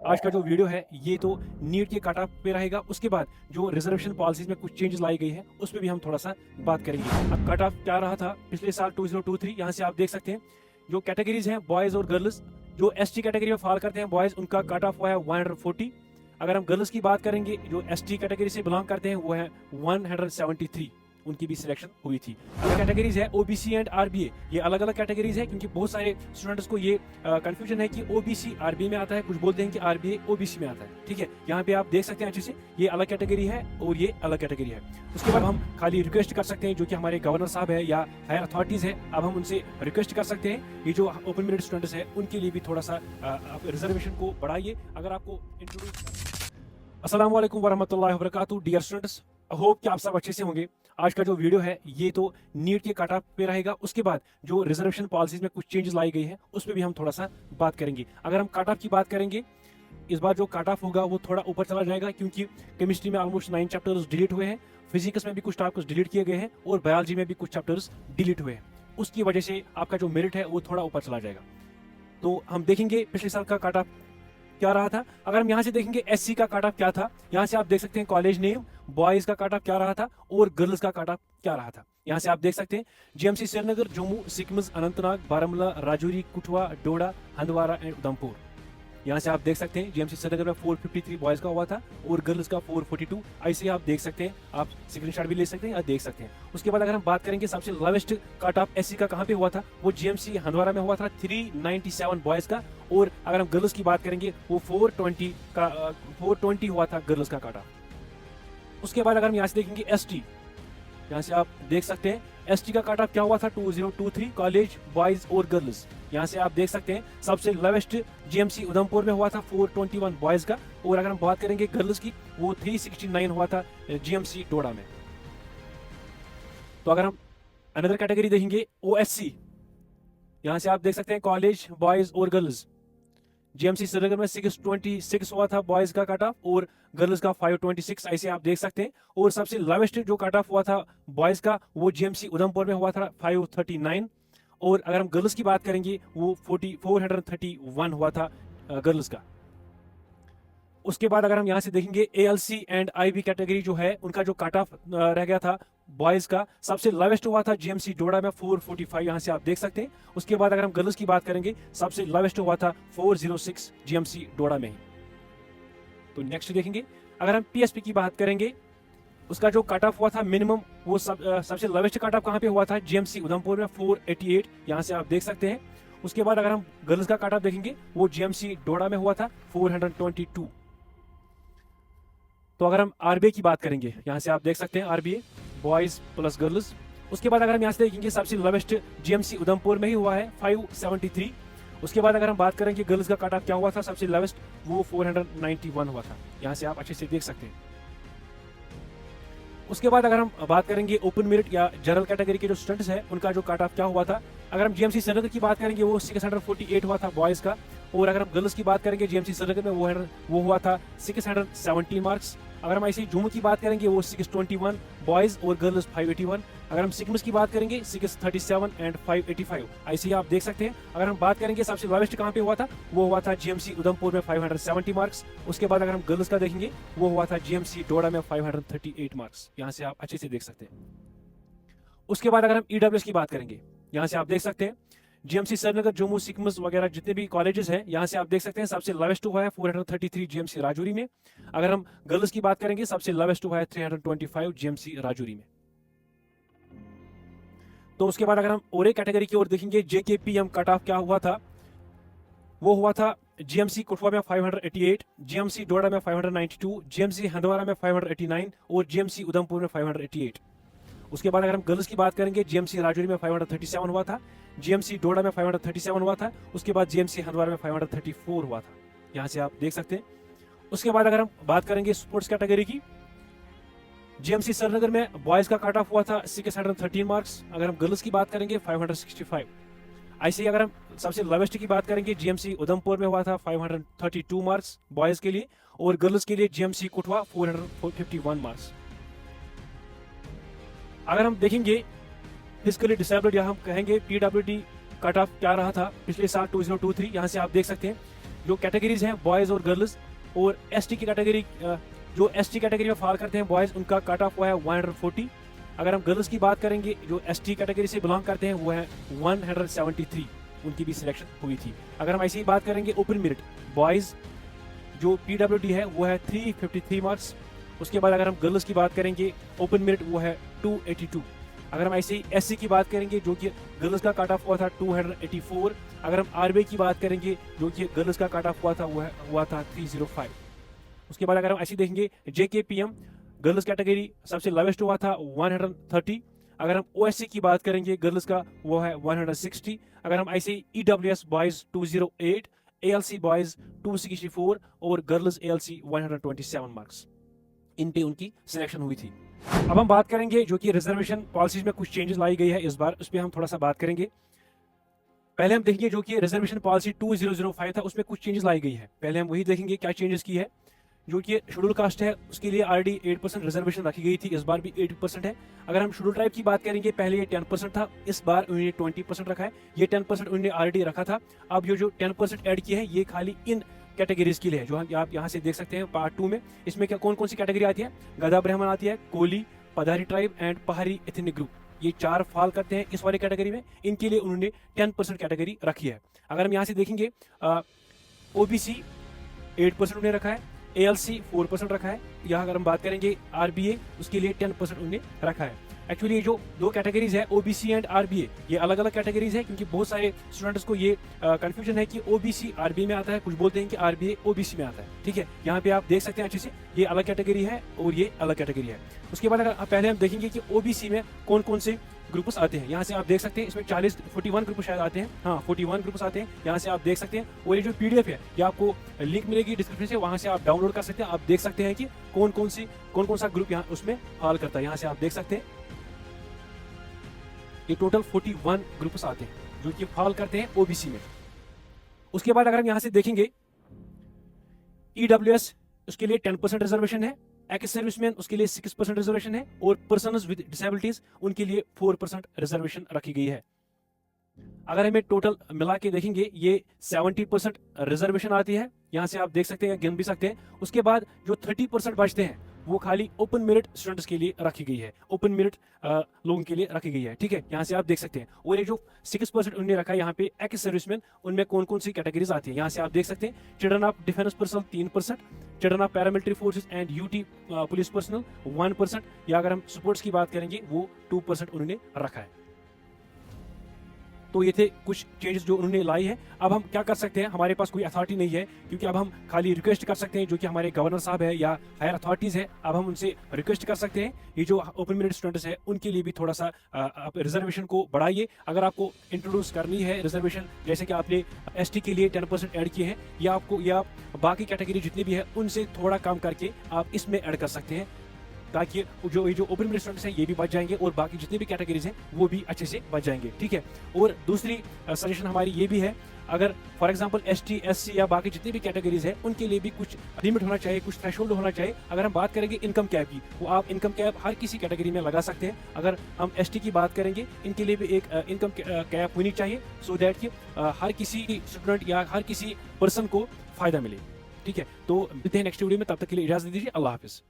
आज का जो वीडियो है ये तो नीट के कट ऑफ पे रहेगा। उसके बाद जो रिजर्वेशन पॉलिसीज में कुछ चेंजेस लाई गई है उस पर भी हम थोड़ा सा बात करेंगे। अब कट ऑफ क्या रहा था पिछले साल 2023, यहाँ से आप देख सकते हैं जो कैटेगरीज हैं बॉयज और गर्ल्स। जो एसटी कैटेगरी में फॉल करते हैं बॉयज, उनका कट ऑफ हुआ है 140। अगर हम गर्ल्स की बात करेंगे जो एसटी कैटेगरी से बिलोंग करते हैं वो है 173, उनकी भी सिलेक्शन हुई थी। अलग कैटेगरीज है ओबीसी एंड आरबीए, ये अलग अलग कैटेगरीज है क्योंकि बहुत सारे स्टूडेंट्स को ये कंफ्यूजन है कि ओबीसी आरबीए में आता है, कुछ बोलते हैं कि आरबीए ओबीसी में आता है। ठीक है, यहाँ पे आप देख सकते हैं अच्छे से ये अलग कैटेगरी है और ये अलग कैटेगरी है। उसके बाद हम खाली रिक्वेस्ट कर सकते हैं जो कि हमारे गवर्नर साहब है या हायर अथॉरिटीज है, अब हम उनसे रिक्वेस्ट कर सकते हैं ये जो ओपन मेरिट स्टूडेंट्स है उनके लिए भी थोड़ा सा रिजर्वेशन को बढ़ाइए। अगर आपको इंट्रोड्यूस अस्सलाम वालेकुम वरहमतुल्लाहि वबरकातुहू डियर स्टूडेंट्स, होप कि आप सब अच्छे से होंगे। आज का जो वीडियो है ये तो नीट के कट ऑफ पे रहेगा। उसके बाद जो रिजर्वेशन पॉलिसीज में कुछ चेंजेस लाई गई है उस पर भी हम थोड़ा सा बात करेंगे। अगर हम कट ऑफ की बात करेंगे, इस बार जो कट ऑफ होगा वो थोड़ा ऊपर चला जाएगा क्योंकि केमिस्ट्री में ऑलमोस्ट 9 चैप्टर्स डिलीट हुए हैं, फिजिक्स में भी कुछ टॉपिक्स डिलीट किए गए हैं और बायोलॉजी में भी कुछ चैप्टर्स डिलीट हुए हैं। उसकी वजह से आपका जो मेरिट है वो थोड़ा ऊपर चला जाएगा। तो हम देखेंगे पिछले साल का कट ऑफ क्या रहा था। अगर हम यहाँ से देखेंगे एससी का कट ऑफ क्या था, यहाँ से आप देख सकते हैं कॉलेज नेम, बॉयज का कट ऑफ क्या रहा था और गर्ल्स का कट ऑफ क्या रहा था। यहाँ से आप देख सकते हैं GMC Srinagar, Jammu, SKIMS, Anantnag, Baramulla, Rajouri, Kathua, Doda, Handwara and Udhampur. यहाँ से आप देख सकते हैं जीएमसी श्रीनगर में 453 बॉयज का हुआ था और गर्ल्स का 442। ऐसे आप देख सकते हैं, आप स्क्रीनशॉट भी ले सकते हैं या देख सकते हैं। उसके बाद अगर हम बात करेंगे सबसे लोवेस्ट कट ऑफ एससी का कहाँ पे हुआ था, वो जीएमसी हंदवाड़ा में हुआ था 397 बॉयज का। और अगर हम गर्ल्स की बात करेंगे वो 420 हुआ था गर्ल्स का कट ऑफ। उसके बाद अगर हम यहाँ से देखेंगे एसटी, यहाँ से आप देख सकते हैं एसटी का कट ऑफ क्या हुआ था 2023 कॉलेज बॉयज और गर्ल्स। यहाँ से आप देख सकते हैं सबसे लोवेस्ट जीएमसी उधमपुर में हुआ था 421 बॉयज का। और अगर हम बात करेंगे गर्ल्स की वो 369 हुआ था जीएमसी डोडा में। तो अगर हम अनदर कैटेगरी देखेंगे ओएससी, यहाँ से आप देख सकते हैं कॉलेज बॉयज और गर्ल्स। जीएमसी श्रीनगर में 626 हुआ था बॉयज का कट ऑफ और गर्ल्स का 526, ऐसे आप देख सकते हैं। और सबसे लोवेस्ट जो कट ऑफ हुआ था बॉयज का वो जीएमसी उधमपुर में हुआ था 539। और अगर हम गर्ल्स की बात करेंगे वो 431 हुआ था गर्ल्स का। उसके बाद अगर हम यहाँ से देखेंगे एएलसी एंड आईबी कैटेगरी जो है उनका जो कट ऑफ रह गया था बॉयज का, सबसे लोवेस्ट हुआ था जीएमसी डोडा में 445, यहाँ से आप देख सकते हैं। उसके बाद अगर हम गर्ल्स की बात करेंगे सबसे लोवेस्ट हुआ था 406 जीएमसी डोडा में ही। तो नेक्स्ट देखेंगे अगर हम पीएसपी की बात करेंगे, उसका जो कट ऑफ हुआ था मिनिमम वो सबसे लोवेस्ट कट ऑफ कहाँ पे हुआ था जीएमसी उधमपुर में 488, यहाँ से आप देख सकते हैं। उसके बाद अगर हम गर्ल्स का कट ऑफ देखेंगे वो जीएमसी डोडा में हुआ था 422। तो अगर हम आरबीए की बात करेंगे, यहाँ से आप देख सकते हैं आरबीए बॉयज प्लस गर्ल्स। उसके बाद अगर हम यहाँ से देखेंगे सबसे लोवेस्ट जीएमसी उधमपुर में ही हुआ है 573। उसके बाद अगर हम बात करेंगे गर्ल्स का कट ऑफ क्या हुआ था सबसे लोवेस्ट वो 491 हुआ था, यहाँ से आप अच्छे से देख सकते हैं। उसके बाद अगर हम बात करेंगे ओपन मेरिट या जनरल कैटेगरी के जो स्टूडेंट्स हैं उनका जो कट ऑफ क्या हुआ था, अगर हम जीएमसी श्रीनगर की बात करेंगे वो 648 हुआ था बॉयज का। और अगर हम गर्ल्स की बात करेंगे जीएमसी श्रीनगर में वो हुआ था 617 मार्क्स। अगर हम ऐसे जम्मू की बात करेंगे वो 621 बॉयज और गर्ल्स 581। अगर हम सिकमस की बात करेंगे 637 एंड 585, ऐसे ही आप देख सकते हैं। अगर हम बात करेंगे सबसे लोवेस्ट कहाँ पे हुआ था, वो हुआ था जीएमसी उधमपुर में 570 मार्क्स। उसके बाद अगर हम गर्ल्स का देखेंगे वो हुआ था जीएमसी डोडा में 538 मार्क्स, यहाँ से आप अच्छे से देख सकते हैं। उसके बाद अगर हम ईडब्ल्यूएस की बात करेंगे, यहाँ से आप देख सकते हैं जीएमसी श्रीनगर, जम्मू, सिकमस वगैरह जितने भी कॉलेजेस हैं, यहाँ से आप देख सकते हैं सबसे लोवेस्ट हुआ है 433 जीएमसी राजौरी में। अगर हम गर्ल्स की बात करेंगे सबसे लोवेस्ट हुआ है 325 जीएमसी राजौरी में। तो उसके बाद अगर हम ओरे कैटेगरी की ओर देखेंगे जेकेपीएम कट ऑफ क्या हुआ था, वो हुआ था जीएमसी कुठवा में 588, जीएमसी डोडा में 592, जीएमसी हंदवाड़ा में 589 और जीएमसी उधमपुर में 588। उसके बाद अगर हम गर्ल्स की बात करेंगे जीएमसी राजौरी में 537 हुआ था, जीएमसी डोडा में 537 हुआ था। उसके बाद जीएमसी हंदवाड़ा में 534 हुआ था, यहाँ से आप देख सकते हैं। उसके बाद अगर हम बात करेंगे स्पोर्ट्स कैटेगरी की, जीएमसी श्रीनगर में बॉयज का कट ऑफ हुआ था 613 मार्क्स। अगर हम गर्ल्स की बात करेंगे 565। ऐसे ही अगर हम सबसे लोवेस्ट की बात करेंगे जीएमसी उधमपुर में हुआ था 532 मार्क्स बॉयज के लिए और गर्ल्स के लिए जीएमसी कुठवा 451 मार्क्स। अगर हम देखेंगे फिजिकली डिसेबल्ड या हम कहेंगे पीडब्ल्यूडी कट ऑफ क्या रहा था पिछले साल 2023, यहाँ से आप देख सकते हैं जो कैटेगरीज हैं बॉयज़ और गर्ल्स, और एसटी की कैटेगरी, जो एसटी कैटेगरी में फॉल करते हैं बॉयज़, उनका कट ऑफ हुआ है 140। अगर हम गर्ल्स की बात करेंगे जो एसटी कैटेगरी से बिलोंग करते हैं वो है 173, उनकी भी सिलेक्शन हुई थी। अगर हम ऐसे ही बात करेंगे ओपन मेरिट बॉयज़ जो पीडब्ल्यूडी है वो है 353 मार्क्स। उसके बाद अगर हम गर्ल्स की बात करेंगे ओपन मेरिट वो है 282। अगर हम ऐसे ही एससी की बात करेंगे जो कि गर्ल्स का कट ऑफ हुआ था 284। अगर हम आरबीआई की बात करेंगे जो कि गर्ल्स का कट ऑफ हुआ था हुआ था 305। उसके बाद अगर हम ऐसे देखेंगे जेकेपीएम गर्ल्स कैटेगरी सबसे लोवेस्ट हुआ था 130। अगर हम ओएससी की बात करेंगे गर्ल्स का वो है 160। अगर हम ऐसे ही ईडब्ल्यूएस बॉयज 208, एएलसी बॉयज 264 और गर्ल्स एएलसी 127 मार्क्स, इन पे उनकी सिलेक्शन हुई थी। अब हम बात करेंगे जो कि रिजर्वेशन पॉलिसीज में कुछ चेंजेस लाई गई है इस बार, उस पर हम थोड़ा सा बात करेंगे। पहले हम देखेंगे जो कि रिजर्वेशन पॉलिसी 2005 था उसमें कुछ चेंजेस लाई गई है। पहले हम वही देखेंगे क्या चेंजेस की है। जो कि शेड्यूल कास्ट है उसके लिए ऑलरेडी 8% रिजर्वेशन रखी गई थी, इस बार भी 8% है। अगर हम शेड्यूल ट्राइब की बात करेंगे पहले ये 10% था, इस बार उन्होंने 20% रखा है। ये 10% उन्होंने ऑलरेडी रखा था, अब ये जो 10% ऐड किया है ये खाली इन कैटेगरीज के लिए है, जो आप यहाँ से देख सकते हैं पार्ट 2 में। इसमें क्या कौन कौन सी कैटेगरी आती है, गधा ब्राह्मण आती है, कोली, पधारी ट्राइब एंड पहाड़ी एथनिक ग्रुप, ये 4 फॉल करते हैं इस वाली कैटेगरी में। इनके लिए उन्होंने 10% कैटेगरी रखी है। अगर हम यहाँ से देखेंगे ओबीसी 8% उन्हें रखा है, एएलसी 4% रखा है। यहाँ अगर हम बात करेंगे आरबीए उसके लिए 10% उन्हें रखा है। एक्चुअली ये जो दो कैटेगरीज है ओबीसी एंड आरबीए, ये अलग अलग कैटेगरीज है क्योंकि बहुत सारे स्टूडेंट्स को ये कंफ्यूजन है कि ओबीसी आरबीए में आता है, कुछ बोलते हैं कि आरबीए ओबीसी में आता है। ठीक है, यहाँ पे आप देख सकते हैं अच्छे से, ये अलग कैटेगरी है और ये अलग कैटेगरी है। उसके बाद अगर पहले हम देखेंगे कि ओबीसी में कौन कौन से ग्रुप्स आते हैं, यहाँ से आप देख सकते हैं इसमें 41 ग्रुप शायद आते हैं, हाँ 41 ग्रुप्स आते हैं, यहाँ से आप देख सकते हैं। और ये जो पीडीएफ है ये आपको लिंक मिलेगी डिस्क्रिप्शन से, वहाँ से आप डाउनलोड कर सकते हैं। आप देख सकते हैं कि कौन कौन सा ग्रुप यहाँ उसमें फॉल करता है। यहाँ से आप देख सकते हैं ये टोटल 41 ग्रुप्स आते हैं जो कि फॉल करते हैं ओबीसी में। उसके बाद अगर हम यहाँ से देखेंगे ईडब्ल्यूएस उसके लिए 10% रिजर्वेशन है, एक्स सर्विसमैन उसके लिए 6% रिजर्वेशन है और पर्सन्स विद डिसेबिलिटीज उनके लिए 4% रिजर्वेशन रखी गई है। अगर हमें टोटल मिला के देखेंगे ये 70% रिजर्वेशन आती है, यहाँ से आप देख सकते हैं, गिन भी सकते हैं। उसके बाद जो 30% बचते हैं वो खाली ओपन मेरिट स्टूडेंट्स के लिए रखी गई है, ओपन मेरिट लोगों के लिए रखी गई है। ठीक है, यहाँ से आप देख सकते हैं। और ये जो 6% उन्होंने रखा है यहाँ पे एक्स सर्विसमैन, उनमें कौन कौन सी कैटेगरीज आती है यहाँ से आप देख सकते हैं। Children of defence personnel 3%, children of paramilitary forces and UT police personal 1%, या अगर हम स्पोर्ट्स की बात करेंगे वो 2% उन्होंने रखा है। तो ये थे कुछ चेंजेस जो उन्होंने लाई है। अब हम क्या कर सकते हैं, हमारे पास कोई अथॉरिटी नहीं है क्योंकि अब हम खाली रिक्वेस्ट कर सकते हैं, जो कि हमारे गवर्नर साहब है या हायर अथॉरिटीज है, अब हम उनसे रिक्वेस्ट कर सकते हैं ये जो ओपन मेरिट स्टूडेंट्स है उनके लिए भी थोड़ा सा रिजर्वेशन को बढ़ाइए। अगर आपको इंट्रोड्यूस करनी है रिजर्वेशन, जैसे कि आपने एसटी के लिए 10% ऐड किए हैं, या आपको या बाकी कैटेगरी जितनी भी है उनसे थोड़ा कम करके आप इसमें ऐड कर सकते हैं, ताकि जो ओपन मेरिट स्टूडेंट्स हैं ये भी बच जाएंगे और बाकी जितने भी कैटेगरीज हैं वो भी अच्छे से बच जाएंगे। ठीक है, और दूसरी सजेशन हमारी ये भी है, अगर फॉर एग्जांपल एसटी एससी या बाकी जितनी भी कैटेगरीज है उनके लिए भी कुछ लिमिट होना चाहिए, कुछ थ्रेशोल्ड होना चाहिए। अगर हम बात करेंगे इनकम कैप की, वो आप इनकम कैप हर किसी कैटेगरी में लगा सकते हैं। अगर हम एसटी की बात करेंगे इनके लिए भी एक इनकम कैप होनी चाहिए, सो दैट कि हर किसी स्टूडेंट या हर किसी पर्सन को फायदा मिले। ठीक है, तो मिलते हैं नेक्स्ट वीडियो में, तब तक के लिए इजाजत दीजिए, अल्लाह हाफिज।